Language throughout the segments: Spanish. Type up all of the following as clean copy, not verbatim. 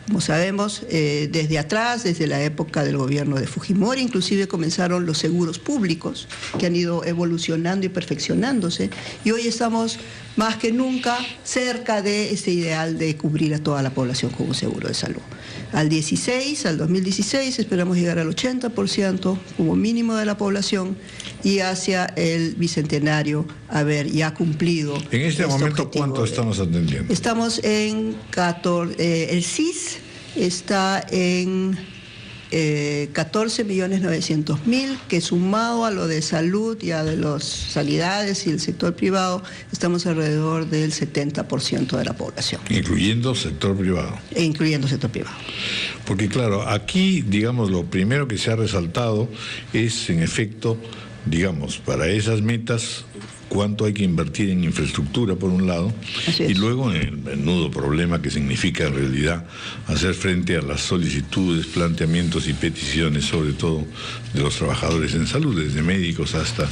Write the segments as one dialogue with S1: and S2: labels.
S1: Como sabemos, desde atrás, desde la época del gobierno de Fujimori, inclusive comenzaron los seguros públicos, que han ido evolucionando y perfeccionándose, y hoy estamos más que nunca cerca de este ideal de cubrir a toda la población con un seguro de salud. Al 2016 esperamos llegar al 80% como mínimo de la población, y hacia el bicentenario haber ya cumplido.
S2: En este momento, ¿cuánto estamos atendiendo?
S1: Estamos en 14, el CIS está en 14.900.000, que sumado a lo de salud y a de las sanidades y el sector privado, estamos alrededor del 70% de la población.
S2: Incluyendo sector privado.
S1: Incluyendo sector privado.
S2: Porque claro, aquí, digamos, lo primero que se ha resaltado es, en efecto, digamos, para esas metas, cuánto hay que invertir en infraestructura, por un lado, y luego en el menudo problema que significa en realidad hacer frente a las solicitudes, planteamientos y peticiones, sobre todo de los trabajadores en salud, desde médicos hasta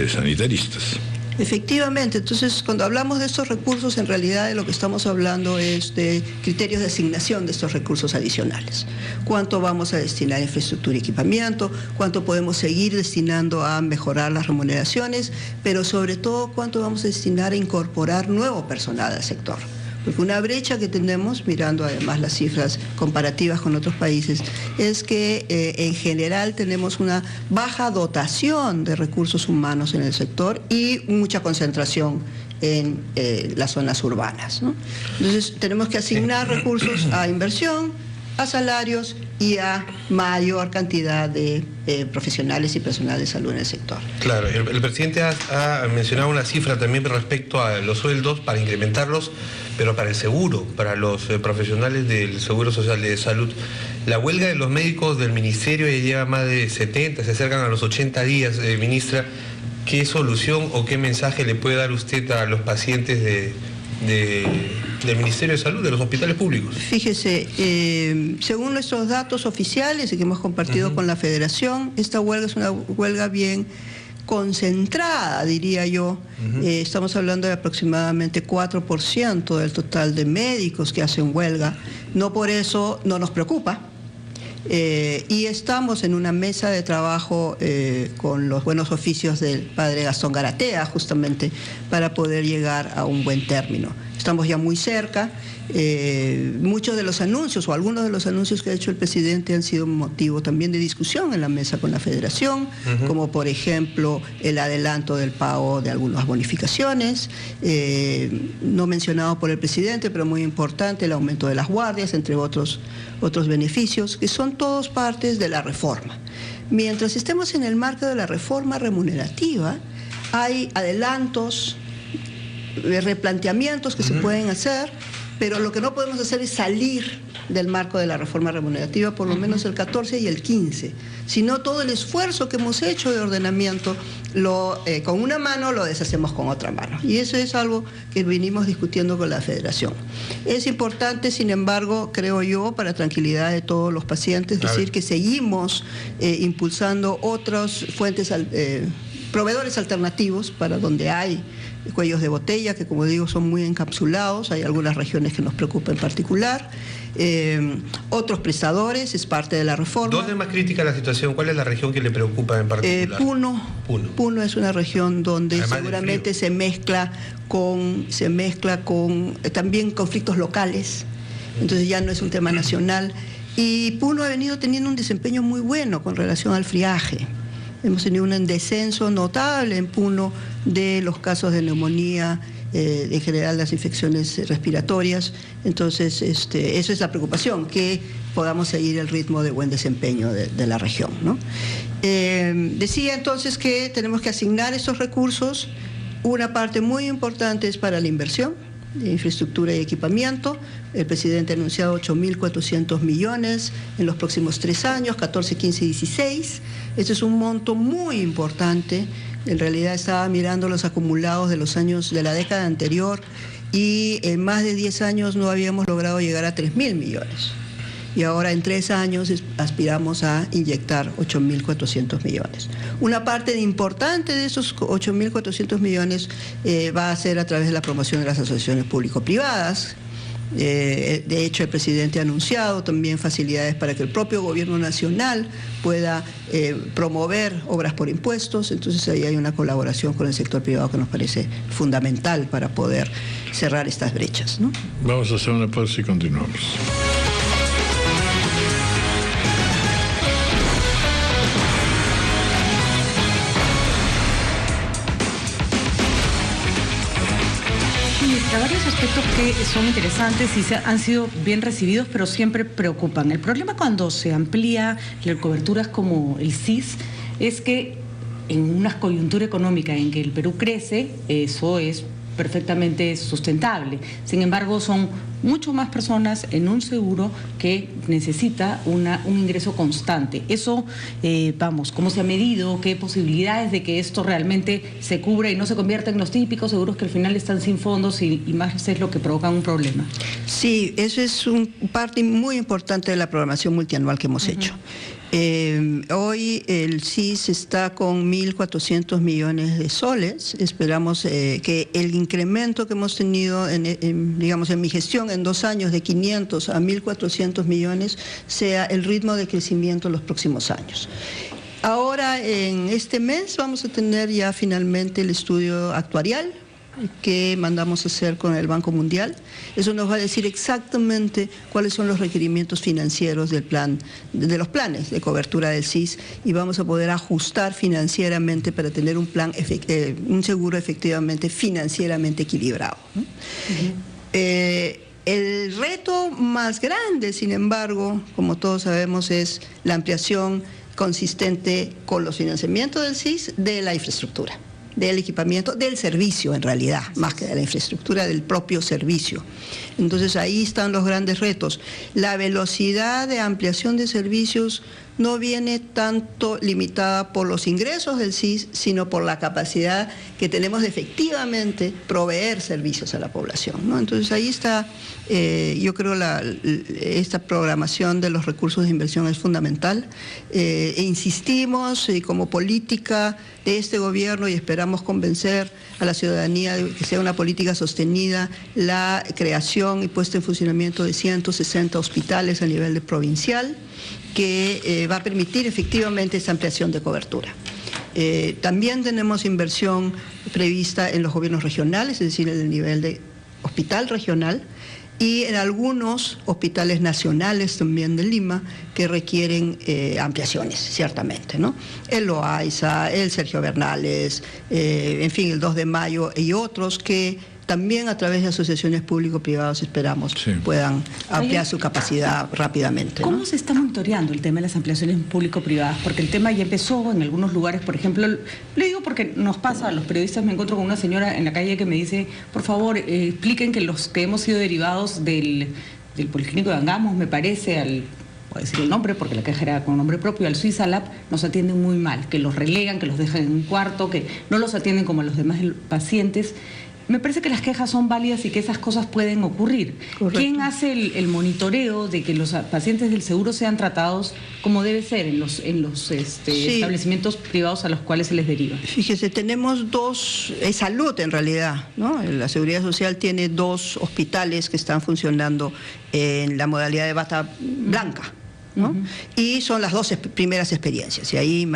S2: sanitaristas.
S1: Efectivamente, entonces cuando hablamos de estos recursos, en realidad de lo que estamos hablando es de criterios de asignación de estos recursos adicionales. ¿Cuánto vamos a destinar a infraestructura y equipamiento? ¿Cuánto podemos seguir destinando a mejorar las remuneraciones? Pero sobre todo, ¿cuánto vamos a destinar a incorporar nuevo personal al sector? Porque una brecha que tenemos, mirando además las cifras comparativas con otros países, es que en general tenemos una baja dotación de recursos humanos en el sector y mucha concentración en las zonas urbanas, ¿no? Entonces tenemos que asignar recursos a inversión, a salarios y a mayor cantidad de profesionales y personal de salud en el sector.
S3: Claro, el presidente ha mencionado una cifra también respecto a los sueldos para incrementarlos, pero para el seguro, para los profesionales del Seguro Social de Salud. La huelga de los médicos del Ministerio ya lleva más de 70, se acercan a los 80 días, ministra. ¿Qué solución o qué mensaje le puede dar usted a los pacientes del Ministerio de Salud, de los hospitales públicos?
S1: Fíjese, según nuestros datos oficiales y que hemos compartido con la Federación, esta huelga es una huelga bien concentrada, diría yo. Estamos hablando de aproximadamente 4% del total de médicos que hacen huelga. No por eso no nos preocupa. Y estamos en una mesa de trabajo con los buenos oficios del padre Gastón Garatea, justamente para poder llegar a un buen término. Estamos ya muy cerca. Muchos de los anuncios o algunos de los anuncios que ha hecho el presidente han sido motivo también de discusión en la mesa con la Federación, como por ejemplo el adelanto del pago de algunas bonificaciones, no mencionado por el presidente, pero muy importante, el aumento de las guardias, entre otros beneficios, que son todos partes de la reforma. Mientras estemos en el marco de la reforma remunerativa, hay adelantos, replanteamientos que se pueden hacer, pero lo que no podemos hacer es salir del marco de la reforma remunerativa, por lo menos el 14 y el 15, sino todo el esfuerzo que hemos hecho de ordenamiento, con una mano lo deshacemos con otra mano. Y eso es algo que venimos discutiendo con la Federación. Es importante, sin embargo, creo yo, para tranquilidad de todos los pacientes, decir que seguimos impulsando otras fuentes, proveedores alternativos para donde hay cuellos de botella, que como digo son muy encapsulados, hay algunas regiones que nos preocupan en particular, otros prestadores, es parte de la reforma.
S3: ¿Dónde es más crítica la situación? ¿Cuál es la región que le preocupa en particular?
S1: Puno es una región donde además seguramente se mezcla con también conflictos locales, entonces ya no es un tema nacional, y Puno ha venido teniendo un desempeño muy bueno con relación al friaje. Hemos tenido un descenso notable en Puno de los casos de neumonía, en general las infecciones respiratorias. Entonces, eso es la preocupación, que podamos seguir el ritmo de buen desempeño de la región, ¿no? Decía entonces que tenemos que asignar estos recursos. Una parte muy importante es para la inversión de infraestructura y equipamiento. El presidente ha anunciado 8.400 millones en los próximos 3 años, 14, 15 y 16. Este es un monto muy importante. En realidad estaba mirando los acumulados de los años de la década anterior y en más de 10 años no habíamos logrado llegar a 3.000 millones. Y ahora en 3 años aspiramos a inyectar 8.400 millones. Una parte importante de esos 8.400 millones va a ser a través de la promoción de las asociaciones público-privadas, De hecho, el presidente ha anunciado también facilidades para que el propio gobierno nacional pueda promover obras por impuestos. Entonces ahí hay una colaboración con el sector privado que nos parece fundamental para poder cerrar estas brechas, ¿no?
S2: Vamos a hacer una pausa y continuamos.
S4: Varios aspectos que son interesantes y han sido bien recibidos, pero siempre preocupan. El problema cuando se amplía las coberturas como el SIS es que en una coyuntura económica en que el Perú crece, eso es perfectamente sustentable. Sin embargo, son mucho más personas en un seguro que necesita un ingreso constante. Eso, ¿cómo se ha medido? ¿Qué posibilidades de que esto realmente se cubra y no se convierta en los típicos seguros que al final están sin fondos y más es lo que provoca un problema?
S1: Sí, eso es parte muy importante de la programación multianual que hemos hecho. Hoy el SIS está con 1.400 millones de soles. Esperamos que el incremento que hemos tenido digamos, en mi gestión en 2 años de 500 a 1.400 millones sea el ritmo de crecimiento en los próximos años. Ahora, en este mes, vamos a tener ya finalmente el estudio actuarial que mandamos a hacer con el Banco Mundial. Eso nos va a decir exactamente cuáles son los requerimientos financieros del plan, de los planes de cobertura del SIS, y vamos a poder ajustar financieramente para tener un plan, un seguro efectivamente financieramente equilibrado, ¿no? El reto más grande, sin embargo, como todos sabemos, es la ampliación consistente con los financiamientos del SIS de la infraestructura, del equipamiento, del servicio en realidad, más que de la infraestructura, del propio servicio. Entonces ahí están los grandes retos. La velocidad de ampliación de servicios no viene tanto limitada por los ingresos del SIS, sino por la capacidad que tenemos de efectivamente proveer servicios a la población, ¿no? Entonces ahí está, yo creo, esta programación de los recursos de inversión es fundamental. Insistimos como política de este gobierno y esperamos convencer a la ciudadanía de que sea una política sostenida la creación y puesta en funcionamiento de 160 hospitales a nivel provincial, que va a permitir efectivamente esa ampliación de cobertura. También tenemos inversión prevista en los gobiernos regionales, es decir, en el nivel de hospital regional, y en algunos hospitales nacionales también de Lima que requieren ampliaciones, ciertamente, ¿no? El Loaiza, el Sergio Bernales, en fin, el 2 de Mayo y otros que también a través de asociaciones público-privadas esperamos puedan ampliar su capacidad rápidamente, ¿no?
S4: ¿Cómo se está monitoreando el tema de las ampliaciones público-privadas? Porque el tema ya empezó en algunos lugares, por ejemplo, le digo porque nos pasa a los periodistas, me encuentro con una señora en la calle que me dice, por favor, expliquen que los que hemos sido derivados del Policlínico de Angamos, me parece, voy a decir el nombre porque la queja era con nombre propio, al Suizalab, nos atienden muy mal, que los relegan, que los dejan en un cuarto, que no los atienden como a los demás pacientes. Me parece que las quejas son válidas y que esas cosas pueden ocurrir. Correcto. ¿Quién hace el monitoreo de que los pacientes del seguro sean tratados como debe ser en los establecimientos privados a los cuales se les deriva?
S1: Fíjese, tenemos dos, es salud en realidad, ¿no? La Seguridad Social tiene 2 hospitales que están funcionando en la modalidad de bata blanca, ¿no? Y son las 2 primeras experiencias, y ahí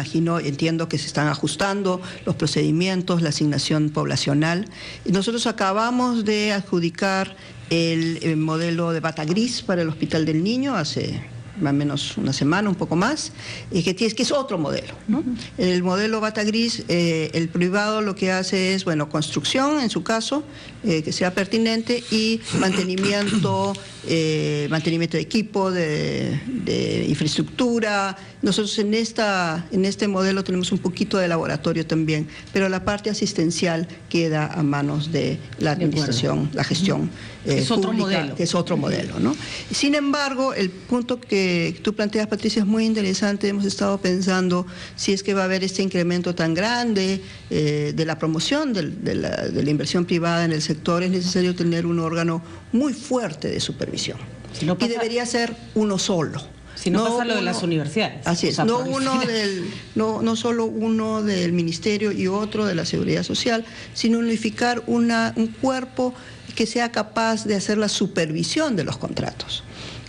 S1: entiendo que se están ajustando los procedimientos, la asignación poblacional. Nosotros acabamos de adjudicar el modelo de bata gris para el Hospital del Niño hace más o menos una semana, un poco más, que es otro modelo, ¿no? El modelo bata gris, el privado lo que hace es, bueno, construcción en su caso, que sea pertinente, y mantenimiento de equipo, de infraestructura. Nosotros en este modelo tenemos un poquito de laboratorio también, pero la parte asistencial queda a manos de la administración, la gestión
S4: es
S1: pública,
S4: otro modelo.
S1: que es otro modelo, ¿no? Sin embargo, el punto que tú planteas, Patricia, es muy interesante. Hemos estado pensando si es que va a haber este incremento tan grande de la promoción de la inversión privada en el sector. Es necesario tener un órgano muy fuerte de supervisión, y debería ser uno solo.
S4: Si no pasa lo de las universidades.
S1: Así es, no solo uno del Ministerio y otro de la Seguridad Social, sino unificar un cuerpo que sea capaz de hacer la supervisión de los contratos.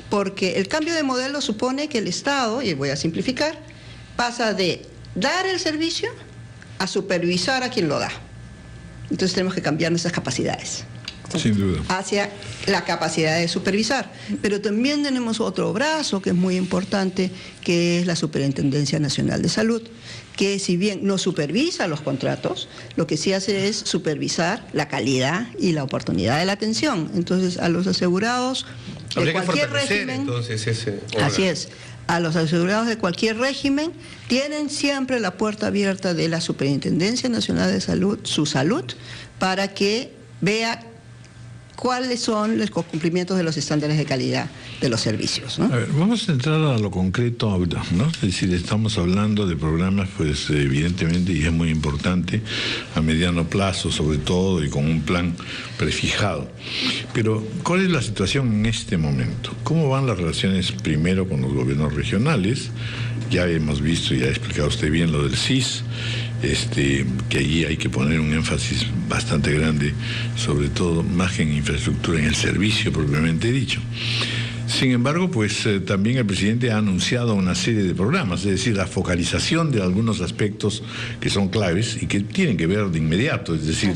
S1: Porque el cambio de modelo supone que el Estado, y voy a simplificar, pasa de dar el servicio a supervisar a quien lo da. Entonces tenemos que cambiar nuestras capacidades.
S2: Sin duda.
S1: Hacia la capacidad de supervisar. Pero también tenemos otro brazo que es muy importante, que es la Superintendencia Nacional de Salud, que si bien no supervisa los contratos, lo que sí hace es supervisar la calidad y la oportunidad de la atención. Entonces, a los asegurados de cualquier régimen,
S3: entonces,
S1: así es, a los asegurados de cualquier régimen tienen siempre la puerta abierta de la Superintendencia Nacional de Salud, su salud, para que vea cuáles son los cumplimientos de los estándares de calidad de los servicios, ¿no?
S2: A ver, vamos a entrar a lo concreto ahora, ¿no? Es decir, estamos hablando de programas, pues evidentemente, y es muy importante, a mediano plazo sobre todo, y con un plan prefijado. Pero, ¿cuál es la situación en este momento? ¿Cómo van las relaciones primero con los gobiernos regionales? Ya hemos visto, ya ha explicado usted bien lo del CIS, que allí hay que poner un énfasis bastante grande, sobre todo más que en infraestructura, en el servicio propiamente dicho. Sin embargo, pues también el presidente ha anunciado una serie de programas, es decir, la focalización de algunos aspectos que son claves y que tienen que ver de inmediato, es decir,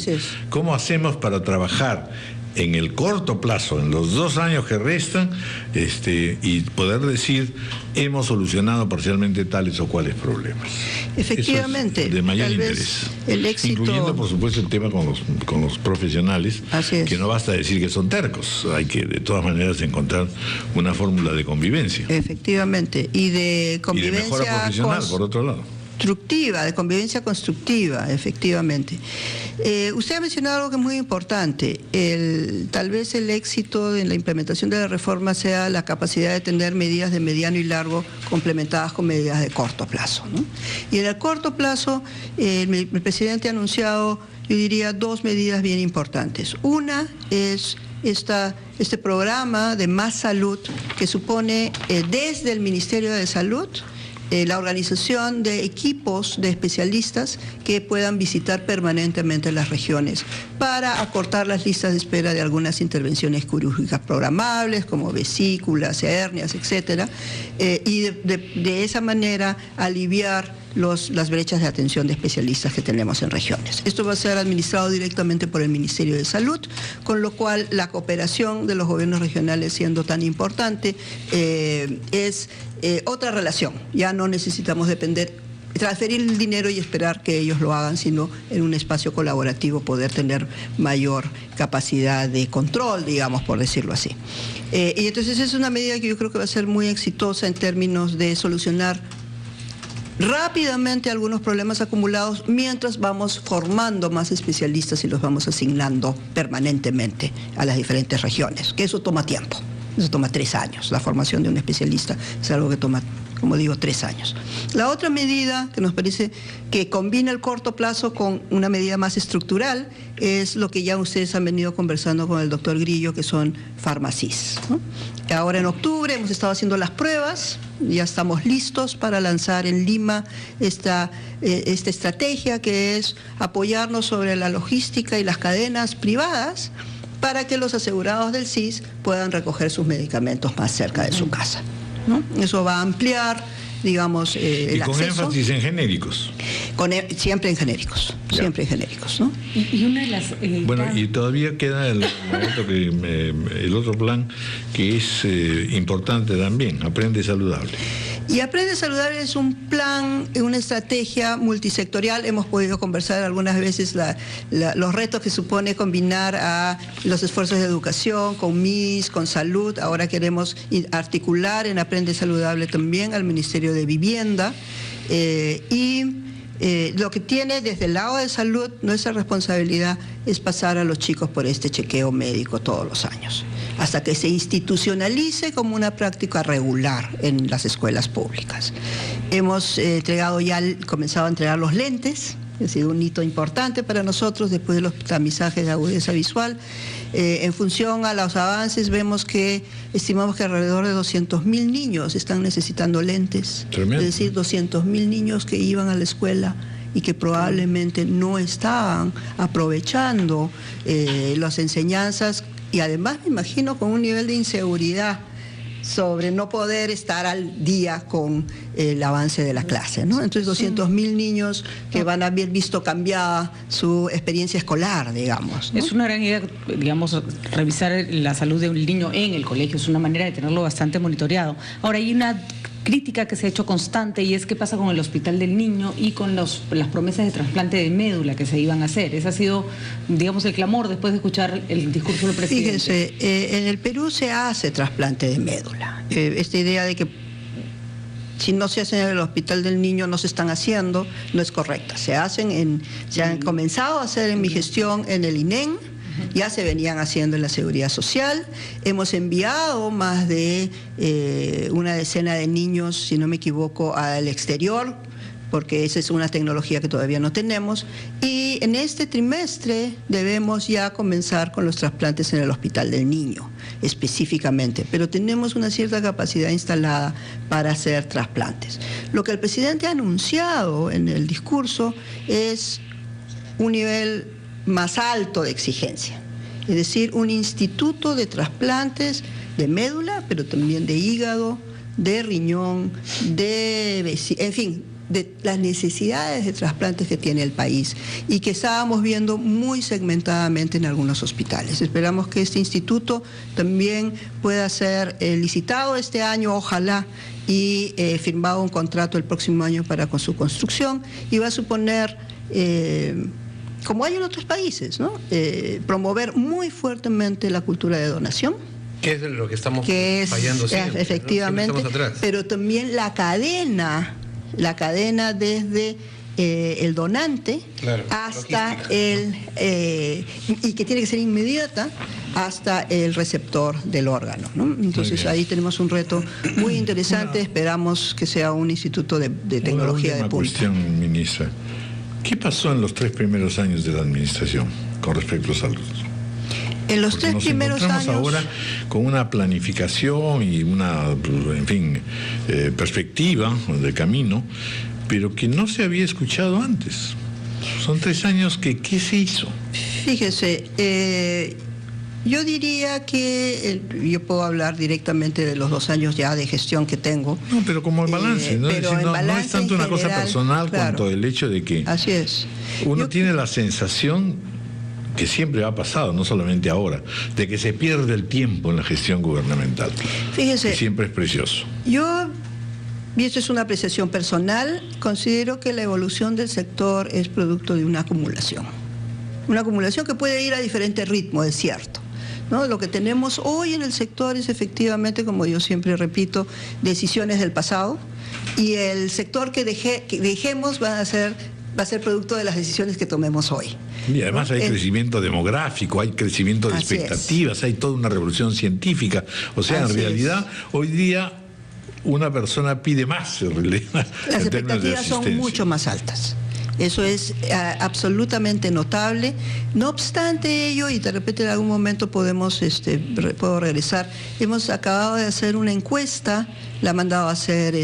S2: ¿cómo hacemos para trabajar en el corto plazo, en los 2 años que restan, y poder decir, hemos solucionado parcialmente tales o cuales problemas?
S1: Efectivamente.
S2: De mayor interés.
S1: El éxito...
S2: Incluyendo, por supuesto, el tema con los profesionales, que no basta decir que son tercos, hay que de todas maneras encontrar una fórmula de convivencia.
S1: Efectivamente, y de convivencia...
S2: Y de mejora profesional, por otro lado.
S1: De convivencia constructiva, efectivamente. Usted ha mencionado algo que es muy importante. Tal vez el éxito en la implementación de la reforma sea la capacidad de tener medidas de mediano y largo complementadas con medidas de corto plazo, ¿no? Y en el corto plazo, el presidente ha anunciado, yo diría, 2 medidas bien importantes. Una es este programa de Más Salud, que supone desde el Ministerio de Salud la organización de equipos de especialistas que puedan visitar permanentemente las regiones para acortar las listas de espera de algunas intervenciones quirúrgicas programables, como vesículas, hernias, etcétera, y de esa manera aliviar las brechas de atención de especialistas que tenemos en regiones. Esto va a ser administrado directamente por el Ministerio de Salud, con lo cual la cooperación de los gobiernos regionales, siendo tan importante, es otra relación. Ya no necesitamos transferir el dinero y esperar que ellos lo hagan, sino en un espacio colaborativo poder tener mayor capacidad de control, digamos, por decirlo así. Y entonces es una medida que yo creo que va a ser muy exitosa en términos de solucionar rápidamente algunos problemas acumulados mientras vamos formando más especialistas y los vamos asignando permanentemente a las diferentes regiones, que eso toma tiempo, eso toma 3 años. La formación de un especialista es algo que toma, como digo, 3 años. La otra medida que nos parece que combina el corto plazo con una medida más estructural es lo que ya ustedes han venido conversando con el doctor Grillo, que son Farmacis, ¿no? Ahora en octubre hemos estado haciendo las pruebas, ya estamos listos para lanzar en Lima esta estrategia, que es apoyarnos sobre la logística y las cadenas privadas para que los asegurados del CIS puedan recoger sus medicamentos más cerca de su casa, ¿no? Eso va a ampliar, digamos, el acceso.
S2: Y con énfasis en genéricos.
S1: Siempre en genéricos, siempre en genéricos, ¿no?
S4: Y una de las...
S2: Bueno, y todavía queda el otro plan que es importante también, Aprende Saludable.
S1: Y Aprende Saludable es un plan, una estrategia multisectorial. Hemos podido conversar algunas veces los retos que supone combinar a los esfuerzos de educación con MIS, con salud. Ahora queremos articular en Aprende Saludable también al Ministerio de Vivienda. Lo que tiene desde el lado de salud, nuestra responsabilidad es pasar a los chicos por este chequeo médico todos los años, hasta que se institucionalice como una práctica regular en las escuelas públicas. Hemos comenzado a entregar los lentes. Ha sido un hito importante para nosotros después de los tamizajes de agudeza visual. En función a los avances estimamos que alrededor de 200.000 niños están necesitando lentes.
S2: Tremendo.
S1: Es decir, 200.000 niños que iban a la escuela y que probablemente no estaban aprovechando las enseñanzas, y además me imagino con un nivel de inseguridad sobre no poder estar al día con el avance de la clase, ¿no? Entonces 200.000 niños que van a haber visto cambiada su experiencia escolar, digamos, ¿no?
S4: Es una gran idea, digamos, revisar la salud de un niño en el colegio, es una manera de tenerlo bastante monitoreado. Ahora, hay una crítica que se ha hecho constante, y es qué pasa con el Hospital del Niño y con las promesas de trasplante de médula que se iban a hacer. Ese ha sido, digamos, el clamor después de escuchar el discurso del presidente.
S1: Fíjense, en el Perú se hace trasplante de médula. Esta idea de que si no se hacen en el Hospital del Niño no se están haciendo, no es correcta. Se hacen se han comenzado a hacer en mi gestión en el INEN, ya se venían haciendo en la Seguridad Social. Hemos enviado más de una decena de niños, si no me equivoco, al exterior, porque esa es una tecnología que todavía no tenemos. Y en este trimestre debemos ya comenzar con los trasplantes en el Hospital del Niño, específicamente. Pero tenemos una cierta capacidad instalada para hacer trasplantes. Lo que el presidente ha anunciado en el discurso es un nivel más alto de exigencia, es decir, un instituto de trasplantes de médula, pero también de hígado, de riñón, en fin, de las necesidades de trasplantes que tiene el país y que estábamos viendo muy segmentadamente en algunos hospitales. Esperamos que este instituto también pueda ser licitado este año, ojalá, y firmado un contrato el próximo año con su construcción, y va a suponer, como hay en otros países, ¿no? Promover muy fuertemente la cultura de donación.
S3: ¿Qué es lo que estamos fallando siempre?
S1: Efectivamente, ¿no? Siempre estamos atrás. Pero también la cadena desde el donante, claro, hasta y que tiene que ser inmediata, hasta el receptor del órgano, ¿no? Entonces ahí tenemos un reto muy interesante. Esperamos que sea un instituto de tecnología de punta.
S2: Cuestión, ministra. ¿Qué pasó en los 3 primeros años de la administración con respecto a salud?
S1: En los 3 primeros años
S2: ahora con una planificación y una, en fin, perspectiva de camino, pero que no se había escuchado antes. Son 3 años que, ¿qué se hizo?
S1: Fíjese, yo diría que yo puedo hablar directamente de los 2 años ya de gestión que tengo.
S2: No, pero como el balance, ¿no?
S1: Pero
S2: no es tanto una cosa personal, claro, cuanto el hecho de que
S1: así es.
S2: Uno tiene la sensación, que siempre ha pasado, no solamente ahora, de que se pierde el tiempo en la gestión gubernamental. Fíjese, que siempre es precioso.
S1: Yo, y esto es una apreciación personal, considero que la evolución del sector es producto de una acumulación. Una acumulación que puede ir a diferente ritmo, es cierto, ¿no? Lo que tenemos hoy en el sector es efectivamente, como yo siempre repito, decisiones del pasado, y el sector que dejemos va a ser producto de las decisiones que tomemos hoy.
S2: Y además hay crecimiento demográfico, hay crecimiento de expectativas, hay toda una revolución científica. O sea, en realidad, hoy día una persona pide más.
S1: Las expectativas son mucho más altas. Eso es absolutamente notable. No obstante ello, y de repente en algún momento puedo regresar, hemos acabado de hacer una encuesta, la ha mandado a hacer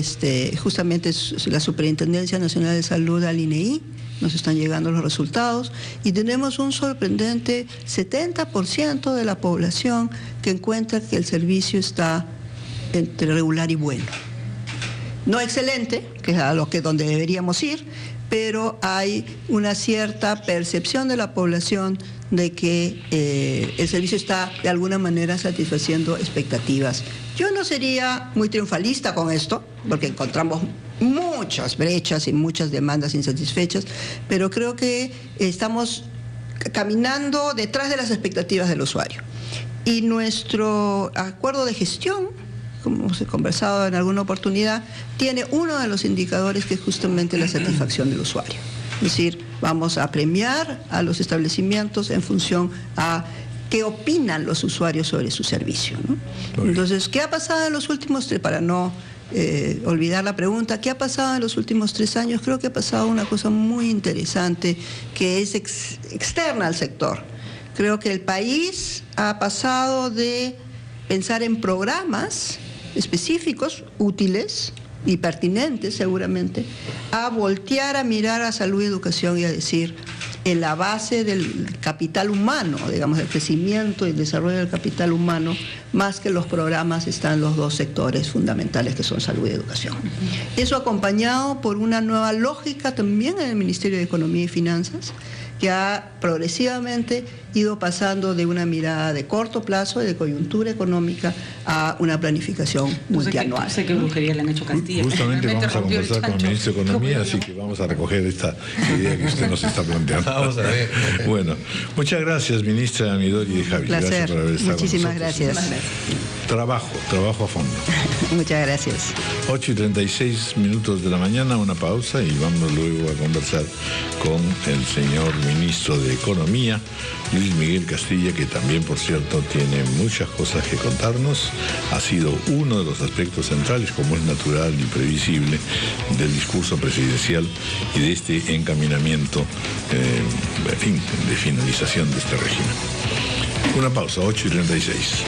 S1: justamente la Superintendencia Nacional de Salud al INEI, nos están llegando los resultados, y tenemos un sorprendente 70% de la población que encuentra que el servicio está entre regular y bueno. No excelente, que es a donde deberíamos ir, pero hay una cierta percepción de la población de que el servicio está de alguna manera satisfaciendo expectativas. Yo no sería muy triunfalista con esto, porque encontramos muchas brechas y muchas demandas insatisfechas, pero creo que estamos caminando detrás de las expectativas del usuario. Y nuestro acuerdo de gestión, como hemos conversado en alguna oportunidad, tiene uno de los indicadores que es justamente la satisfacción del usuario. Es decir, vamos a premiar a los establecimientos en función a qué opinan los usuarios sobre su servicio, ¿no? Entonces, ¿qué ha pasado en los últimos 3, para no olvidar la pregunta, qué ha pasado en los últimos 3 años? Creo que ha pasado una cosa muy interesante que es externa al sector. Creo que el país ha pasado de pensar en programas específicos, útiles, y pertinentes seguramente, a voltear a mirar a salud y educación y a decir, en la base del capital humano, digamos, del crecimiento y desarrollo del capital humano, más que los programas, están los dos sectores fundamentales que son salud y educación. Eso acompañado por una nueva lógica también en el Ministerio de Economía y Finanzas, que ha progresivamente ido pasando de una mirada de corto plazo, de coyuntura económica, a una planificación multianual.
S4: Sé que brujería le han hecho Castilla.
S2: Justamente vamos a conversar con el ministro de Economía, así que vamos a recoger esta idea que usted nos está planteando.
S3: Vamos a ver.
S2: Bueno, muchas gracias, ministra Midori de Javi.
S1: Placer.
S2: Gracias por haber estado
S1: Muchísimas
S2: con nosotros.
S1: gracias.
S2: Trabajo a fondo.
S1: Muchas gracias.
S2: 8:36 de la mañana, una pausa y vamos luego a conversar con el señor ministro de Economía, Luis Miguel Castilla, que también, por cierto, tiene muchas cosas que contarnos. Ha sido uno de los aspectos centrales, como es natural y previsible, del discurso presidencial y de este encaminamiento, de finalización de este régimen. Una pausa, 8:36.